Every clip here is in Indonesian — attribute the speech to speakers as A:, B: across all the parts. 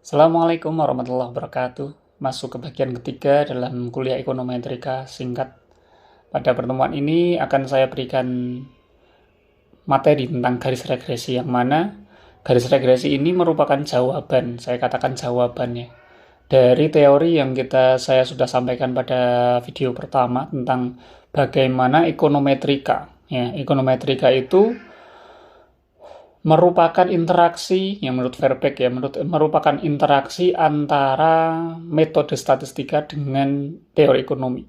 A: Assalamualaikum warahmatullahi wabarakatuh. Masuk ke bagian ketiga dalam kuliah ekonometrika singkat. Pada pertemuan ini akan saya berikan materi tentang garis regresi, yang mana garis regresi ini merupakan jawaban, saya katakan jawabannya, dari teori yang saya sudah sampaikan pada video pertama tentang bagaimana ekonometrika. Ya, ekonometrika itu merupakan interaksi yang menurut Verbeek merupakan interaksi antara metode statistika dengan teori ekonomi.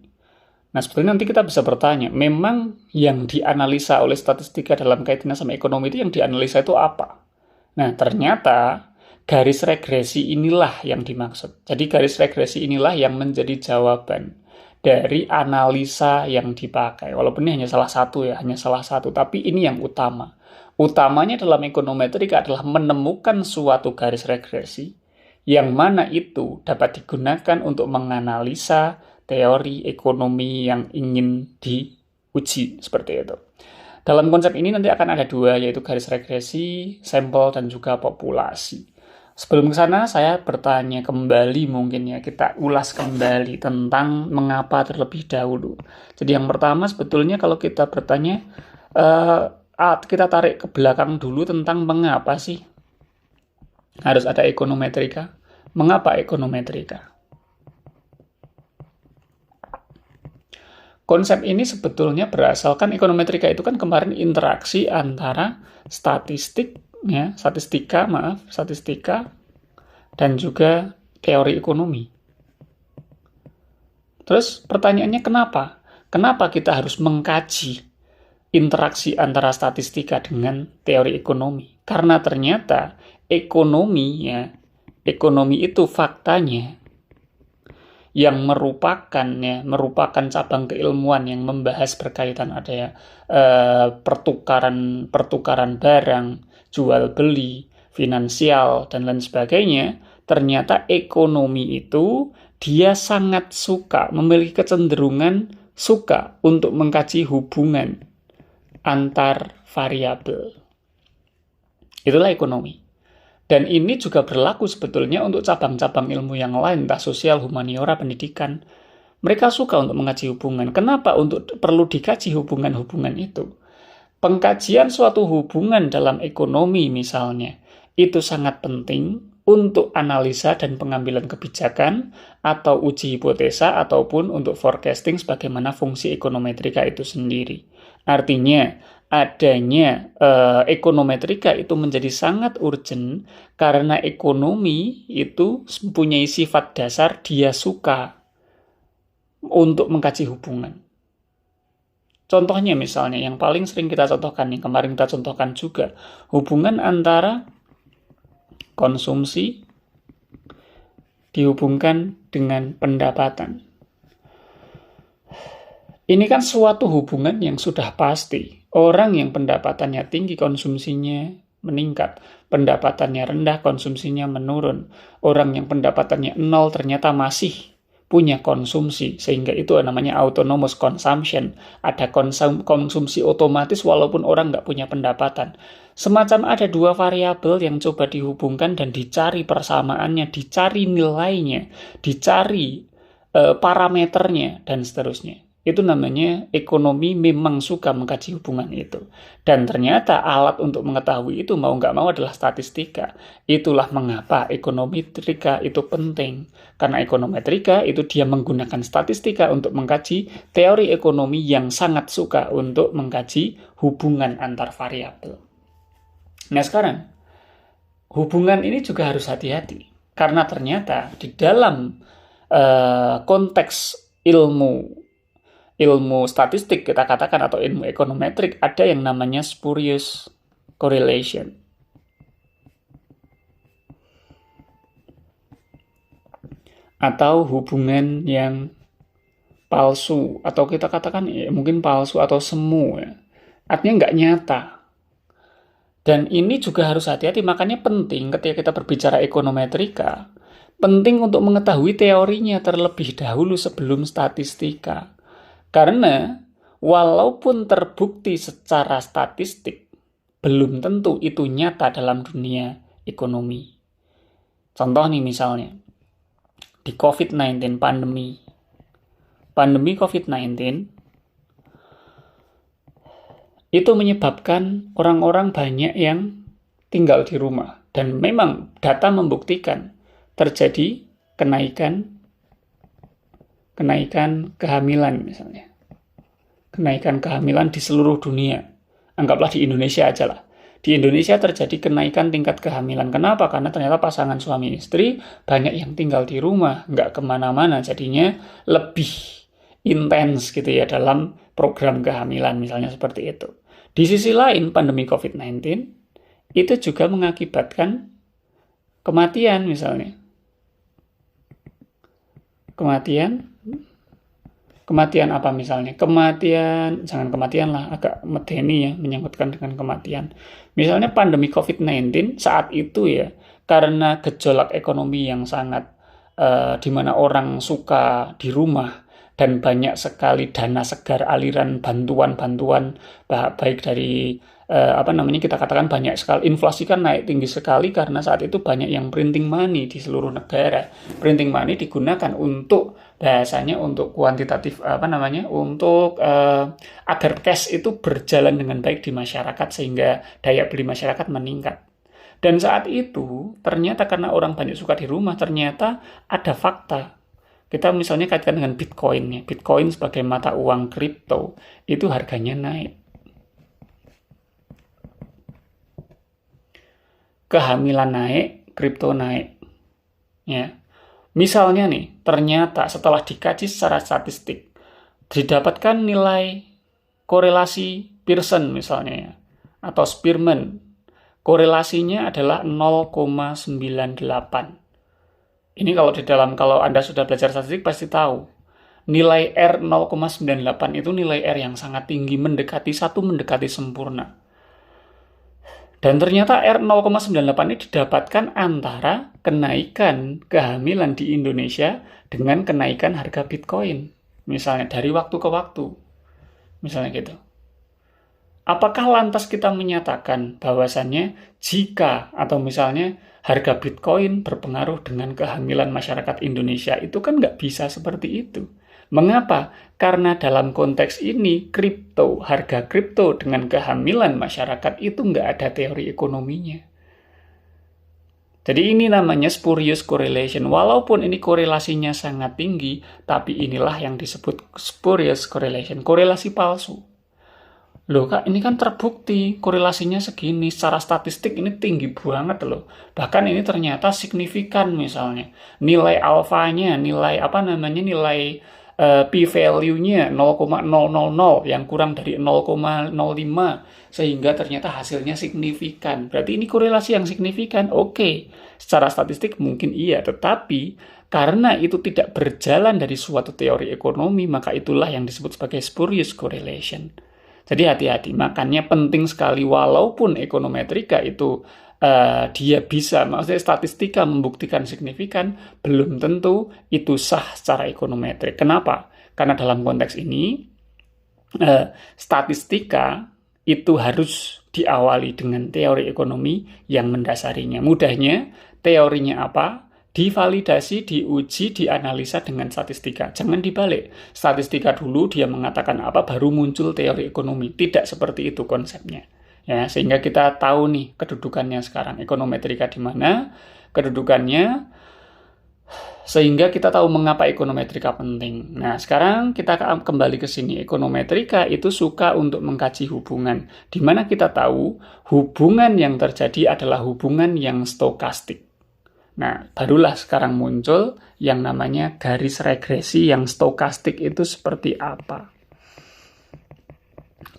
A: Nah, sebetulnya nanti kita bisa bertanya, memang yang dianalisa oleh statistika dalam kaitannya sama ekonomi itu yang dianalisa itu apa? Nah, ternyata garis regresi inilah yang dimaksud. Jadi garis regresi inilah yang menjadi jawaban dari analisa yang dipakai. Walaupun ini hanya salah satu, tapi ini yang utama. Utamanya dalam ekonometrika adalah menemukan suatu garis regresi yang mana itu dapat digunakan untuk menganalisa teori ekonomi yang ingin diuji, seperti itu. Dalam konsep ini nanti akan ada dua, yaitu garis regresi, sampel, dan juga populasi. Sebelum ke sana, saya bertanya kembali mungkin ya, kita ulas kembali tentang mengapa terlebih dahulu. Jadi yang pertama sebetulnya kalau kita bertanya, kita tarik ke belakang dulu tentang mengapa sih harus ada ekonometrika. Mengapa ekonometrika? Konsep ini sebetulnya berasalkan ekonometrika itu kan kemarin interaksi antara statistika dan juga teori ekonomi. Terus pertanyaannya kenapa? Kenapa kita harus mengkaji interaksi antara statistika dengan teori ekonomi? Karena ternyata ekonomi itu faktanya yang merupakan cabang keilmuan yang membahas berkaitan ada pertukaran barang, jual beli, finansial, dan lain sebagainya. Ternyata ekonomi itu dia sangat memiliki kecenderungan suka untuk mengkaji hubungan antar variabel. Itulah ekonomi. Dan ini juga berlaku sebetulnya untuk cabang-cabang ilmu yang lain, entah sosial, humaniora, pendidikan. Mereka suka untuk mengkaji hubungan. Kenapa perlu dikaji hubungan-hubungan itu? Pengkajian suatu hubungan dalam ekonomi misalnya, itu sangat penting untuk analisa dan pengambilan kebijakan, atau uji hipotesa, ataupun untuk forecasting sebagaimana fungsi ekonometrika itu sendiri. Artinya, adanya ekonometrika itu menjadi sangat urgent karena ekonomi itu mempunyai sifat dasar dia suka untuk mengkaji hubungan. Contohnya misalnya yang paling sering kita contohkan, yang kemarin kita contohkan juga, hubungan antara konsumsi dihubungkan dengan pendapatan. Ini kan suatu hubungan yang sudah pasti. Orang yang pendapatannya tinggi, konsumsinya meningkat. Pendapatannya rendah, konsumsinya menurun. Orang yang pendapatannya nol ternyata masih punya konsumsi. Sehingga itu namanya autonomous consumption. Ada konsumsi otomatis walaupun orang nggak punya pendapatan. Semacam ada dua variabel yang coba dihubungkan dan dicari persamaannya, dicari nilainya, dicari parameternya, dan seterusnya. Itu namanya ekonomi memang suka mengkaji hubungan itu. Dan ternyata alat untuk mengetahui itu mau nggak mau adalah statistika. Itulah mengapa ekonometrika itu penting. Karena ekonometrika itu dia menggunakan statistika untuk mengkaji teori ekonomi yang sangat suka untuk mengkaji hubungan antar variabel. Nah sekarang, hubungan ini juga harus hati-hati. Karena ternyata di dalam konteks ilmu statistik kita katakan, atau ilmu ekonometrik, ada yang namanya spurious correlation. Atau hubungan yang palsu, atau kita katakan mungkin palsu atau semu. Artinya nggak nyata. Dan ini juga harus hati-hati, makanya penting ketika kita berbicara ekonometrika, penting untuk mengetahui teorinya terlebih dahulu sebelum statistika. Karena walaupun terbukti secara statistik, belum tentu itu nyata dalam dunia ekonomi. Contoh nih misalnya, di COVID-19 pandemi COVID-19 itu menyebabkan orang-orang banyak yang tinggal di rumah. Dan memang data membuktikan terjadi kenaikan kehamilan misalnya. Kenaikan kehamilan di seluruh dunia. Anggaplah di Indonesia aja lah. Di Indonesia terjadi kenaikan tingkat kehamilan. Kenapa? Karena ternyata pasangan suami istri banyak yang tinggal di rumah, nggak kemana-mana. Jadinya lebih intens gitu ya dalam program kehamilan misalnya seperti itu. Di sisi lain, pandemi COVID-19 itu juga mengakibatkan kematian misalnya. Kematian apa misalnya? Jangan kematian lah, agak medeni ya, menyangkutkan dengan kematian. Misalnya pandemi COVID-19 saat itu ya, karena gejolak ekonomi yang sangat, di mana orang suka di rumah, dan banyak sekali dana segar aliran bantuan-bantuan, baik dari, kita katakan banyak sekali, inflasi kan naik tinggi sekali karena saat itu banyak yang printing money di seluruh negara. Printing money digunakan untuk bahasanya untuk kuantitatif untuk agar cash itu berjalan dengan baik di masyarakat sehingga daya beli masyarakat meningkat. Dan saat itu ternyata karena orang banyak suka di rumah, ternyata ada fakta. Kita misalnya kaitkan dengan Bitcoin ya. Bitcoin sebagai mata uang kripto itu harganya naik. Kehamilan naik, kripto naik. Ya. Misalnya nih, ternyata setelah dikaji secara statistik, didapatkan nilai korelasi Pearson misalnya ya, atau Spearman. Korelasinya adalah 0,98. Ini kalau Anda sudah belajar statistik pasti tahu. Nilai R 0,98 itu nilai R yang sangat tinggi, mendekati sempurna. Dan ternyata R 0,98 ini didapatkan antara kenaikan kehamilan di Indonesia dengan kenaikan harga Bitcoin. Misalnya dari waktu ke waktu. Misalnya gitu. Apakah lantas kita menyatakan bahwasannya jika atau misalnya harga Bitcoin berpengaruh dengan kehamilan masyarakat Indonesia, itu kan nggak bisa seperti itu. Mengapa? Karena dalam konteks ini, harga kripto dengan kehamilan masyarakat itu nggak ada teori ekonominya. Jadi ini namanya spurious correlation. Walaupun ini korelasinya sangat tinggi, tapi inilah yang disebut spurious correlation, korelasi palsu. Loh Kak, ini kan terbukti korelasinya segini, secara statistik ini tinggi banget loh. Bahkan ini ternyata signifikan misalnya. Nilai alfanya, nilai p-value-nya 0,000 yang kurang dari 0,05 sehingga ternyata hasilnya signifikan. Berarti ini korelasi yang signifikan. Oke, secara statistik mungkin iya, tetapi karena itu tidak berjalan dari suatu teori ekonomi, maka itulah yang disebut sebagai spurious correlation. Jadi hati-hati, makanya penting sekali walaupun ekonometrika itu dia bisa, maksudnya statistika membuktikan signifikan, belum tentu itu sah secara ekonometrik. Kenapa? Karena dalam konteks ini, statistika itu harus diawali dengan teori ekonomi yang mendasarinya. Mudahnya, teorinya apa? Divalidasi, diuji, dianalisa dengan statistika. Jangan dibalik. Statistika dulu dia mengatakan apa, baru muncul teori ekonomi. Tidak seperti itu konsepnya. Ya, sehingga kita tahu nih kedudukannya sekarang. Ekonometrika di mana kedudukannya, sehingga kita tahu mengapa ekonometrika penting. Nah, sekarang kita kembali ke sini. Ekonometrika itu suka untuk mengkaji hubungan. Di mana kita tahu hubungan yang terjadi adalah hubungan yang stokastik. Nah, barulah sekarang muncul yang namanya garis regresi yang stokastik itu seperti apa.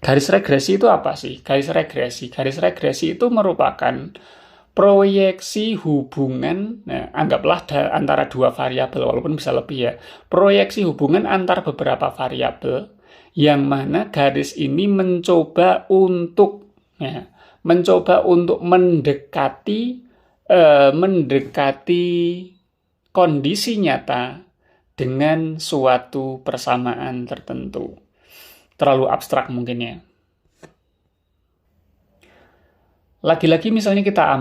A: Garis regresi itu apa sih? Garis regresi itu merupakan proyeksi hubungan, nah, anggaplah antara dua variabel, walaupun bisa lebih ya. Proyeksi hubungan antar beberapa variabel, yang mana garis ini mencoba untuk mendekati kondisi nyata dengan suatu persamaan tertentu. Terlalu abstrak mungkin ya. Lagi-lagi misalnya kita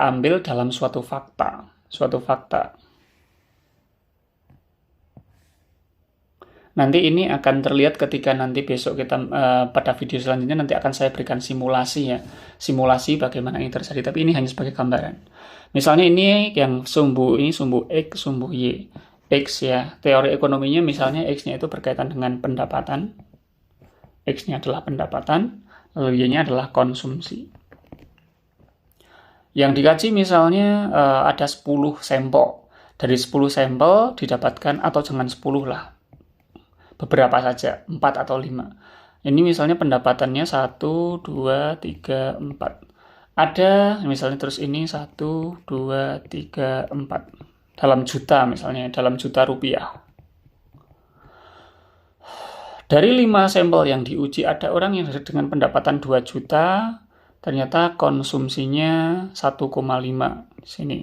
A: ambil dalam suatu fakta. suatu fakta. Nanti ini akan terlihat ketika nanti besok kita pada video selanjutnya nanti akan saya berikan simulasi ya. Simulasi bagaimana ini terjadi, tapi ini hanya sebagai gambaran. Misalnya ini yang sumbu X, sumbu Y. X ya, teori ekonominya misalnya X-nya itu berkaitan dengan pendapatan. X-nya adalah pendapatan, lalu Y-nya adalah konsumsi. Yang dikaji misalnya ada 10 sampel. Dari 10 sampel didapatkan, atau jangan 10 lah, beberapa saja, 4 atau 5. Ini misalnya pendapatannya 1, 2, 3, 4. Ada misalnya terus ini 1, 2, 3, 4. Dalam juta misalnya, dalam juta rupiah. Dari 5 sampel yang diuji, ada orang yang dengan pendapatan 2 juta, ternyata konsumsinya 1,5 di sini.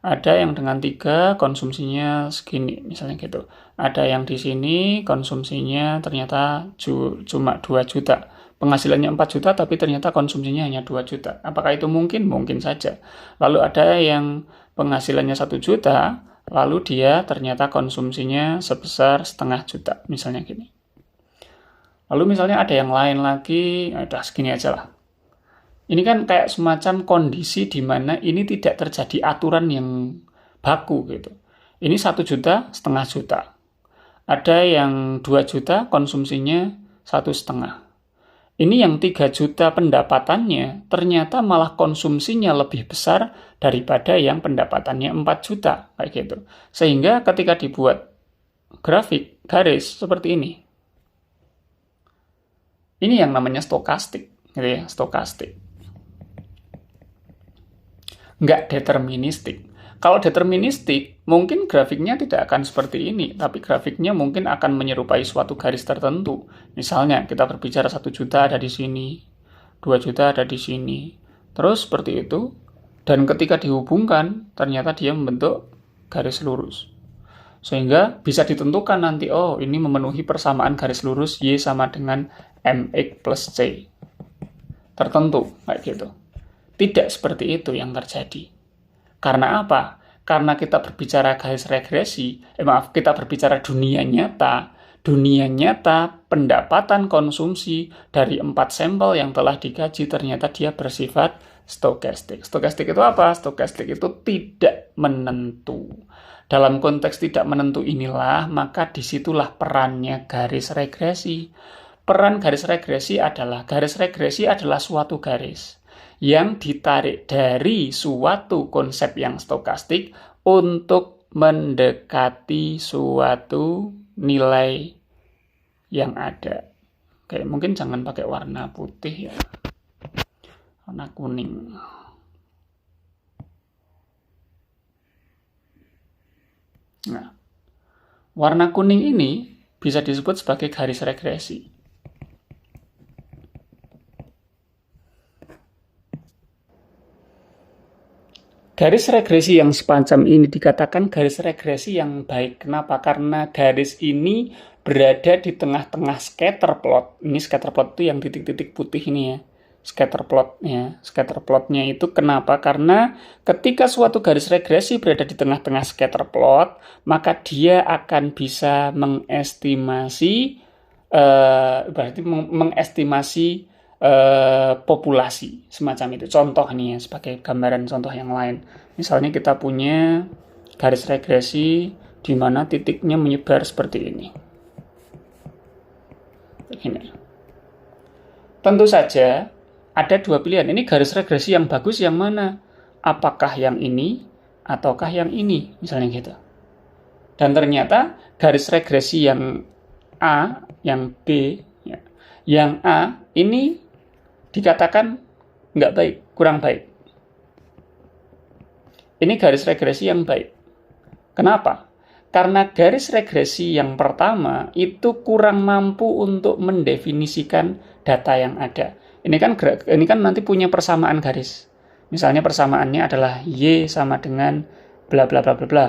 A: Ada yang dengan 3 konsumsinya segini, misalnya gitu. Ada yang di sini konsumsinya ternyata cuma 2 juta. Penghasilannya 4 juta tapi ternyata konsumsinya hanya 2 juta. Apakah itu mungkin? Mungkin saja. Lalu ada yang penghasilannya 1 juta, lalu dia ternyata konsumsinya sebesar setengah juta, misalnya gini. Lalu misalnya ada yang lain lagi, udah segini aja lah. Ini kan kayak semacam kondisi di mana ini tidak terjadi aturan yang baku gitu. Ini 1 juta, setengah juta. Ada yang 2 juta, konsumsinya 1,5. Ini yang 3 juta pendapatannya, ternyata malah konsumsinya lebih besar daripada yang pendapatannya 4 juta. Kayak gitu. Sehingga ketika dibuat grafik, garis seperti ini. Ini yang namanya stokastik. Gitu ya, stokastik. Nggak deterministik. Kalau deterministik, mungkin grafiknya tidak akan seperti ini, tapi grafiknya mungkin akan menyerupai suatu garis tertentu. Misalnya, kita berbicara 1 juta ada di sini, 2 juta ada di sini, terus seperti itu, dan ketika dihubungkan, ternyata dia membentuk garis lurus. Sehingga bisa ditentukan nanti, oh ini memenuhi persamaan garis lurus Y sama dengan MX plus C. Tertentu, kayak gitu. Tidak seperti itu yang terjadi. Karena apa? Karena kita berbicara garis regresi, kita berbicara dunia nyata. Dunia nyata, pendapatan konsumsi dari 4 sampel yang telah dikaji ternyata dia bersifat stokastik. Stokastik itu apa? Stokastik itu tidak menentu. Dalam konteks tidak menentu inilah, maka disitulah perannya garis regresi. Peran garis regresi adalah suatu garis yang ditarik dari suatu konsep yang stokastik untuk mendekati suatu nilai yang ada. Oke, mungkin jangan pakai warna putih ya. Warna kuning. Nah, warna kuning ini bisa disebut sebagai garis regresi. Garis regresi yang semacam ini dikatakan garis regresi yang baik. Kenapa? Karena garis ini berada di tengah-tengah scatter plot. Ini scatter plot itu yang titik-titik putih ini ya. Scatter plotnya. Scatter plotnya itu kenapa? Karena ketika suatu garis regresi berada di tengah-tengah scatter plot, maka dia akan bisa mengestimasi populasi semacam itu. Contoh nih ya, sebagai gambaran contoh yang lain. Misalnya kita punya garis regresi di mana titiknya menyebar seperti ini. Begini. Tentu saja ada 2 pilihan. Ini garis regresi yang bagus yang mana? Apakah yang ini ataukah yang ini? Misalnya gitu. Dan ternyata garis regresi yang A, yang B, ya, yang A ini dikatakan nggak baik, kurang baik. Ini garis regresi yang baik. Kenapa? Karena garis regresi yang pertama itu kurang mampu untuk mendefinisikan data yang ada. Ini kan nanti punya persamaan garis. Misalnya persamaannya adalah Y sama dengan bla bla bla bla bla.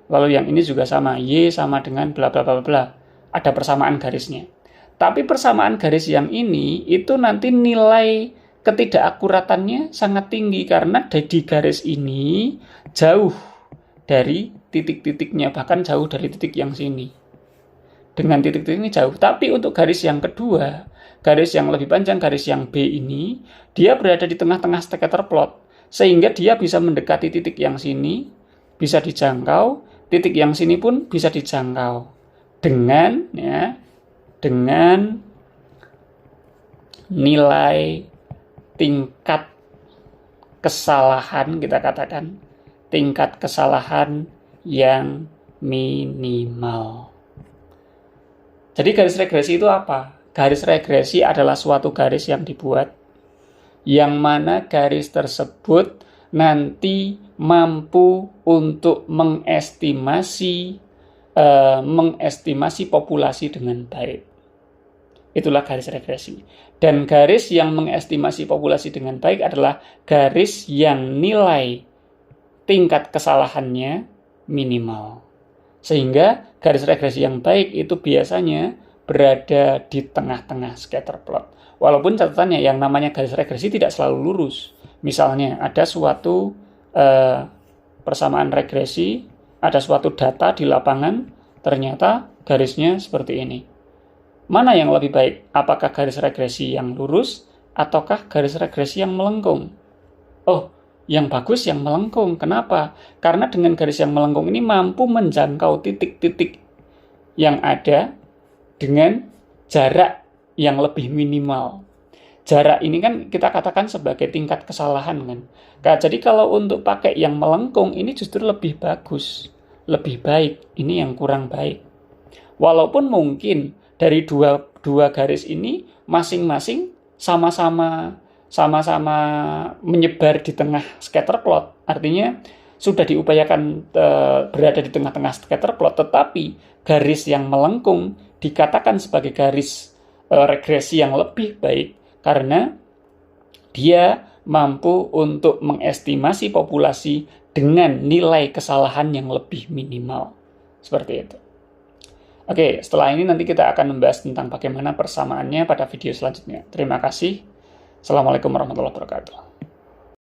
A: Lalu yang ini juga sama, Y sama dengan bla bla bla bla. Ada persamaan garisnya. Tapi persamaan garis yang ini itu nanti nilai ketidakakuratannya sangat tinggi karena di garis ini jauh dari titik-titiknya, bahkan jauh dari titik yang sini. Dengan titik-titik ini jauh. Tapi untuk garis yang kedua, garis yang lebih panjang, garis yang B ini, dia berada di tengah-tengah scatter plot. Sehingga dia bisa mendekati titik yang sini, bisa dijangkau, titik yang sini pun bisa dijangkau. Dengan nilai tingkat kesalahan, kita katakan tingkat kesalahan yang minimal. Jadi garis regresi itu apa? Garis regresi adalah suatu garis yang dibuat yang mana garis tersebut nanti mampu untuk mengestimasi populasi dengan baik. Itulah garis regresi. Dan garis yang mengestimasi populasi dengan baik adalah garis yang nilai tingkat kesalahannya minimal. Sehingga garis regresi yang baik itu biasanya berada di tengah-tengah scatter plot. Walaupun catatannya yang namanya garis regresi tidak selalu lurus. Misalnya ada suatu persamaan regresi, ada suatu data di lapangan, ternyata garisnya seperti ini. Mana yang lebih baik? Apakah garis regresi yang lurus ataukah garis regresi yang melengkung? Oh, yang bagus yang melengkung. Kenapa? Karena dengan garis yang melengkung ini mampu menjangkau titik-titik yang ada dengan jarak yang lebih minimal. Jarak ini kan kita katakan sebagai tingkat kesalahan kan. Nah, jadi kalau untuk pakai yang melengkung ini justru lebih bagus, lebih baik. Ini yang kurang baik. Walaupun mungkin dari dua garis ini masing-masing sama-sama menyebar di tengah scatter plot. Artinya sudah diupayakan berada di tengah-tengah scatter plot, tetapi garis yang melengkung dikatakan sebagai garis regresi yang lebih baik karena dia mampu untuk mengestimasi populasi dengan nilai kesalahan yang lebih minimal. Seperti itu. Oke, setelah ini nanti kita akan membahas tentang bagaimana persamaannya pada video selanjutnya. Terima kasih. Assalamualaikum warahmatullahi wabarakatuh.